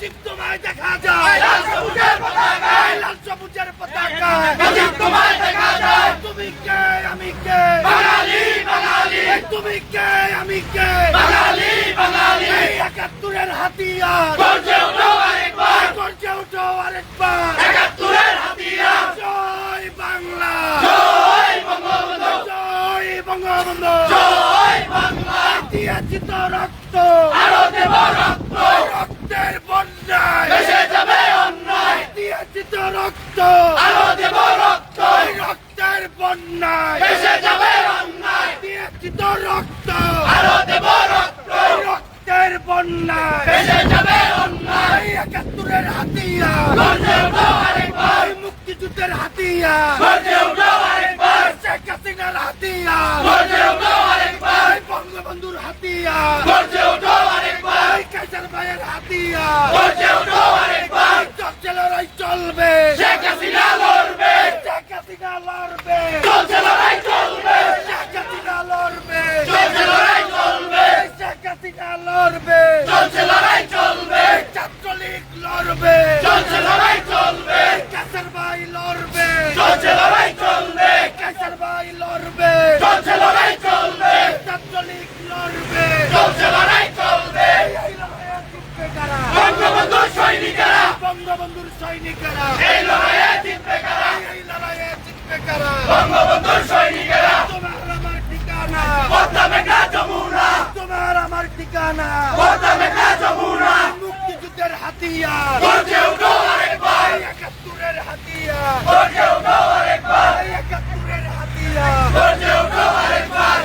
প্রতীক তোমায় দেখা যায়, লাল সবুজের পতাকা, লাল সবুজের পতাকা প্রতীক তোমায় দেখা যায়। তুমি কে আমি কে, বাঙালি বাঙালি, তুমি কে আমি কে, বাঙালি বাঙালি। এই ৭১-এর হাতিয়ার গর্জে ওঠো আরেকবার, গর্জে ওঠো আরেকবার ৭১-এর হাতিয়ার। জয় বাংলা, জয় বঙ্গবন্ধু, জয় বঙ্গবন্ধু, জয় বাংলা। দিয়েছি তো রক্ত, আরো দেব রক্ত, রক্তের বন্যায় ভেসে যাবে অন্যায়। দিয়েছি তো রক্ত, আরো দেব রক্ত, রক্তের বন্যায় ভেসে যাবে অন্যায়। দিয়েছি তো রক্ত, আরো দেব রক্ত, রক্তের বন্যায় ভেসে যাবে অন্যায়। ৭১-এর হাতিয়ার গর্জে ওঠো আরেকবার, মুক্তিযুদ্ধের হাতিয়ার গর্জে ওঠো আরেকবার, শেখ হাসিনার হাতিয়ার গর্জে ওঠো আরেকবার, বঙ্গবন্ধুর হাতিয়ার গর্জে ওঠো আরেকবার, কাইসার ভাইয়ের হাতিয়ার গর্জে ওঠো আরেকবার। চলছে লড়াই চলবে, শেখ হাসিনা লড়বে, শেখ হাসিনা লড়বে, চলছে লড়াই চলবে, শেখ হাসিনা লড়বে, চলছে লড়াই চলবে, শেখ হাসিনা লড়বে, চলছে লড়াই চলবে, ছাত্রলীগ লড়বে, চলছে লড়াই চলবে, কাইসার ভাই লড়বে, চলছে লড়াই চলবে, কাইসার ভাই লড়বে, চলছে লড়াই চলবে, ছাত্রলীগ লড়বে, চলছে লড়াই চলবে। এই লড়াইয়ে জিতবে কারা, বঙ্গবন্ধুর সৈনিকেরা, বঙ্গবন্ধুর সৈনিকেরা। এই লড়াইয়ে জিতবে কারা, এই লড়াইয়ে জিতবে কারা, বঙ্গবন্ধুর সৈনিকেরা। তোমার আমার ঠিকানা পদ্মা মেঘনা যমুনা, তোমার আমার ঠিকানা পদ্মা মেঘনা যমুনা। মুক্তিযুদ্ধের হাতিয়ার গর্জে ওঠো আরেকবার, ৭১-এর হাতিয়ার গর্জে ওঠো আরেকবার, ৭১-এর হাতিয়ার গর্জে ওঠো আরেকবার।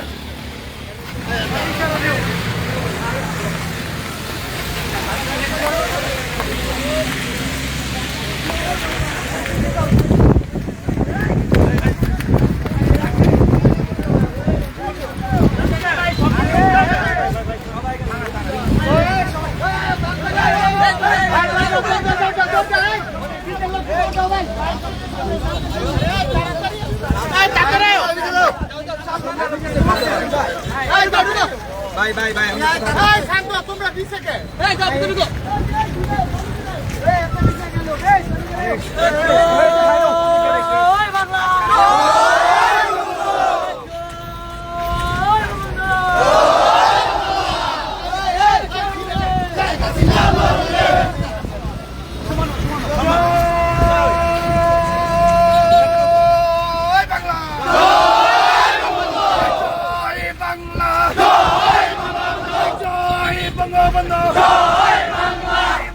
ভাই ভাই ভাই তোমরা দিছে কে?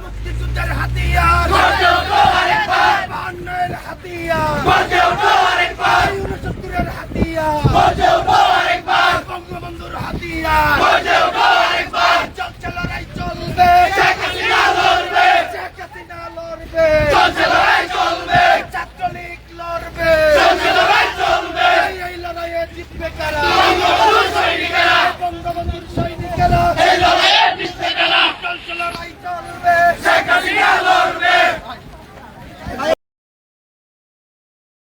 মুক্তিযুদ্ধের হাতিয়ার গর্জে ওঠো আরেকবার, ৫২-এর হাতিয়ার গর্জে ওঠো আরেকবার, ৬৯-এর হাতিয়ার গর্জে ওঠো আরেকবার, বঙ্গবন্ধুর হাতিয়ার গর্জে ওঠো আরেকবার। চলছে লড়াই চলবে, শেখ হাসিনা লড়বে, শেখ হাসিনা লড়বে, চলছে লড়াই চলবে, ছাত্রলীগ লড়বে, চলছে লড়াই চলবে। এই লড়াইয়ে জিতবে কারা,